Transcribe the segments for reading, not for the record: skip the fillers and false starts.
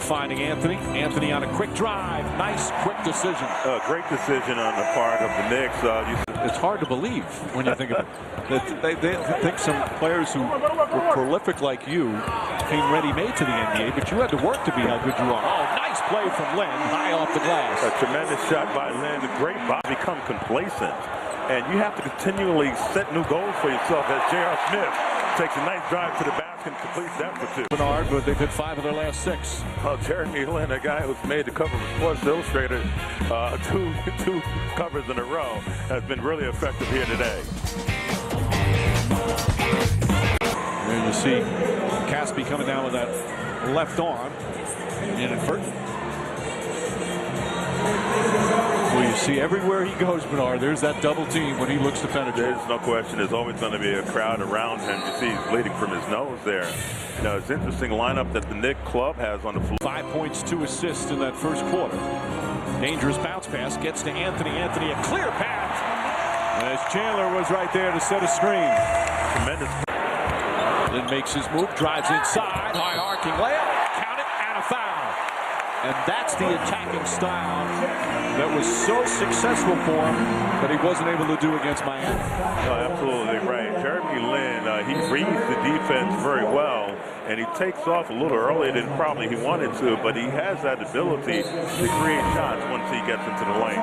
finding Anthony. Anthony on a quick drive. Nice quick decision. Great decision on the part of the Knicks. It's hard to believe when you think of it. They think some players who were prolific like you came ready-made to the NBA, but you had to work to be how good you are. Oh, nice play from Lin, high off the glass. A tremendous shot by Lin. A great body. Become complacent. And you have to continually set new goals for yourself as J.R. Smith takes a nice drive to the basket and completes that for two. Bernard, but they've hit 5 of their last 6. Jeremy Lin, a guy who's made the cover of Sports Illustrated two covers in a row, has been really effective here today. There you see Caspi coming down with that left arm. Inadvertent. Well, you see everywhere he goes, Bernard, there's that double team when he looks to penetrate. There's no question. There's always going to be a crowd around him. You see he's bleeding from his nose there. You know, it's an interesting lineup that the Knicks club has on the floor. 5 points, 2 assists in that first quarter. Dangerous bounce pass gets to Anthony. Anthony, a clear path. As Chandler was right there to set a screen. Tremendous. Lin makes his move, drives inside, high arcing layup, count it, and a foul. And that's the attacking style that was so successful for him that he wasn't able to do against Miami. No, absolutely right. Jeremy Lin, he reads the defense very well, and he takes off a little earlier than probably he wanted to, but he has that ability to create shots once he gets into the lane.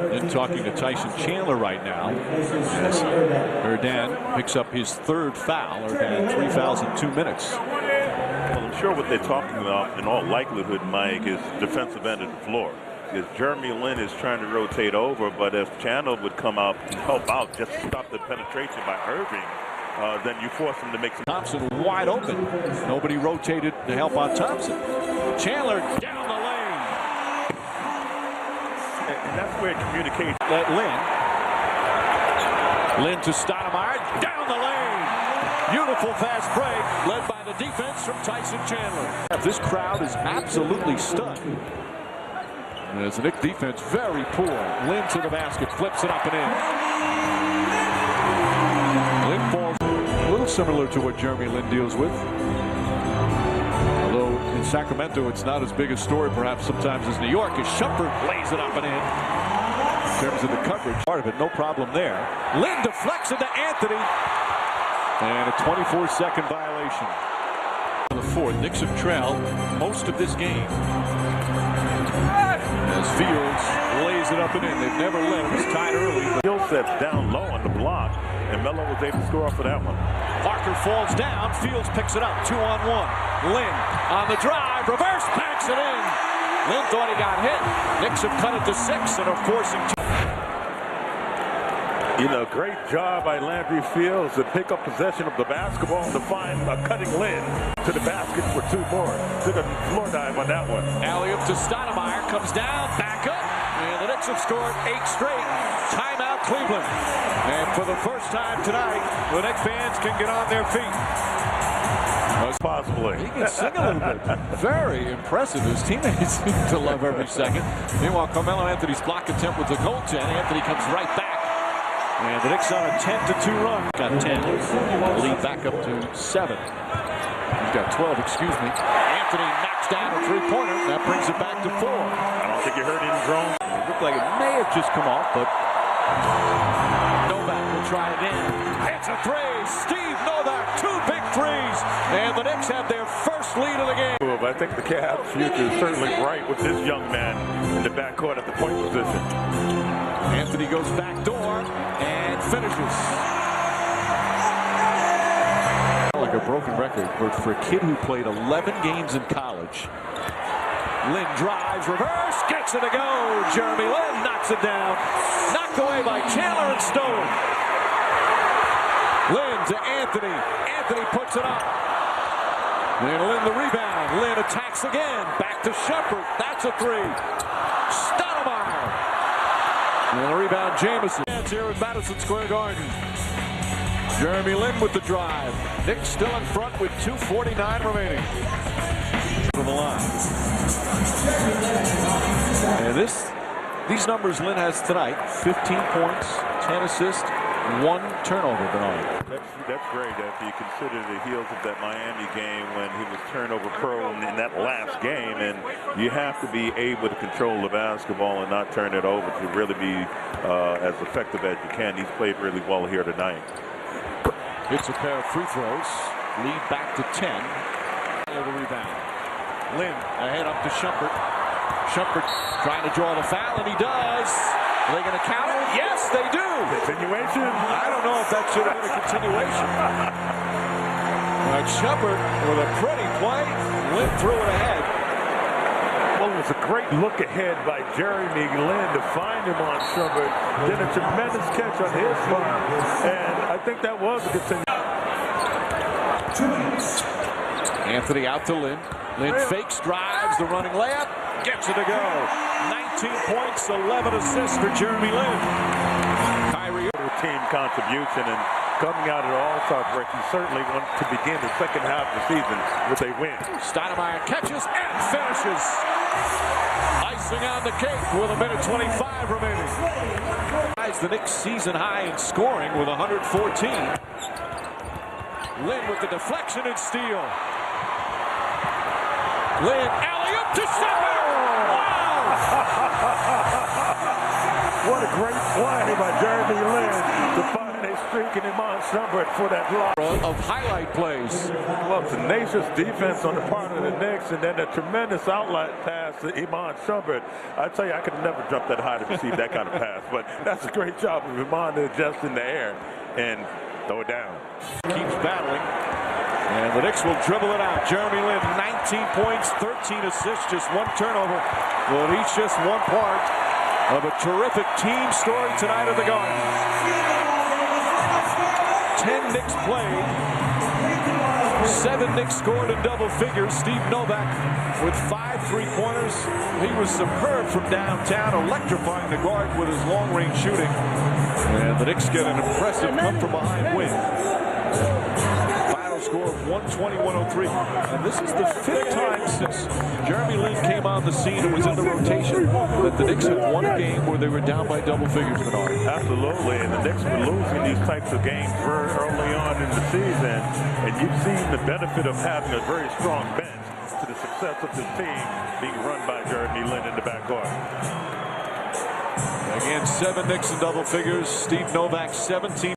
And talking to Tyson Chandler right now, as Erdan picks up his 3rd foul. Erdan 3 fouls in 2 minutes. Well, I'm sure what they're talking about in all likelihood, Mike, is defensive end of the floor. Because Jeremy Lin is trying to rotate over, but if Chandler would come out and help out just to stop the penetration by Irving, then you force him to make some. Thompson wide open. Nobody rotated to help on Thompson. Chandler down the lane. And that's where communication. Let Lin to Stoudemire, down the lane. Beautiful fast break, led by the defense from Tyson Chandler. This crowd is absolutely stunned. As the Knicks defense, very poor. Lin to the basket, flips it up and in. Lin falls a little similar to what Jeremy Lin deals with. Although in Sacramento, it's not as big a story perhaps sometimes as New York, as Shumpert lays it up and in. In terms of the coverage, part of it, no problem there. Lin deflects it to Anthony. And a 24-second violation. On the 4th, Knicks have trailed most of this game. As Fields lays it up and in. They've never let him. It's tied early. Skill sets down low on the block, and Melo was able to score off of that one. Parker falls down. Fields picks it up. 2-on-1. Lin on the drive. Reverse backs it in. Lin thought he got hit. Knicks have cut it to 6 and are forcing. You know, great job by Landry Fields to pick up possession of the basketball and to find a cutting Lin to the basket for 2 more. Took a floor dive on that one. Alley-oop to Stoudemire, comes down, back up, and the Knicks have scored 8 straight. Timeout Cleveland. And for the first time tonight, the Knicks fans can get on their feet. Possibly. He can sing a little bit. Very impressive. His teammates seem to love every second. Meanwhile, Carmelo Anthony's block attempt with the goaltend. Anthony comes right back. And the Knicks on a 10-2 run. Got 10. Lead back up to 7. He's got 12, excuse me. Anthony knocks down a 3-pointer. That brings it back to 4. I don't think you heard any drone. It looked like it may have just come off, but Novak will try again. It's a 3. Steve Novak, 2 big threes. And the Knicks have their first lead of the game. I think the Cavs' future is certainly bright with this young man in the backcourt at the point position. Anthony goes back door and finishes. Like a broken record, but for a kid who played 11 games in college. Lin drives, reverse, gets it to go. Jeremy Lin knocks it down. Knocked away by Chandler and Stone. Lin to Anthony. Anthony puts it up. And Lin the rebound. Lin attacks again. Back to Shumpert. That's a 3. Stoudemire. And the rebound, Jamison. Here in Madison Square Garden. Jeremy Lin with the drive. Knicks still in front with 2:49 remaining. From the line. And these numbers Lin has tonight: 15 points, 10 assists, 1 turnover, Bernard. That's great if you consider the heels of that Miami game when he was turnover prone in that last game, and you have to be able to control the basketball and not turn it over to really be as effective as you can. He's played really well here tonight. Hits a pair of free throws, lead back to 10. The rebound. Lin ahead up to Shumpert. Shumpert trying to draw the foul, and he does. Are they going to count it? Yes, they do. Continuation? I don't know if that should have been a continuation. Shumpert with a pretty play. Lin threw it ahead. Well, it was a great look ahead by Jeremy Lin to find him on Shumpert. Then a tremendous catch on his part. And I think that was a continuation. Anthony out to Lin. Lin fakes, drives, the running layup. Gets it to go. 19 points, 11 assists for Jeremy Lin. Kyrie. Team contribution, and coming out of the All-Star break, he certainly wants to begin the second half of the season with a win. Stoudemire catches and finishes. Icing on the cake with 1:25 remaining. The Knicks season high in scoring with 114. Lin with the deflection and steal. Lin alley-oop to Shumpert. What a great play by Jeremy Lin to find a streak in Iman Shumpert for that block. Of highlight plays. Well, tenacious defense on the part of the Knicks, and then a tremendous outlet pass to Iman Shumpert. I tell you, I could have never jumped that high to receive that kind of pass, but that's a great job of Iman to adjust in the air and throw it down. Keeps battling. And the Knicks will dribble it out. Jeremy Lin, 19 points, 13 assists, just 1 turnover. Well, each just one part of a terrific team story tonight at the Garden. 10 Knicks played. 7 Knicks scored in double figures. Steve Novak with 5 3-pointers. He was superb from downtown, electrifying the Garden with his long-range shooting. And the Knicks get an impressive come-from-behind win. Score of 120-103. And this is the 5th time since Jeremy Lin came on the scene and was in the rotation that the Knicks have won a game where they were down by double figures, Bernard. Absolutely, and the Knicks were losing these types of games very early on in the season, and you've seen the benefit of having a very strong bench to the success of this team being run by Jeremy Lin in the backcourt. Again, 7 Knicks in double figures. Steve Novak, 17.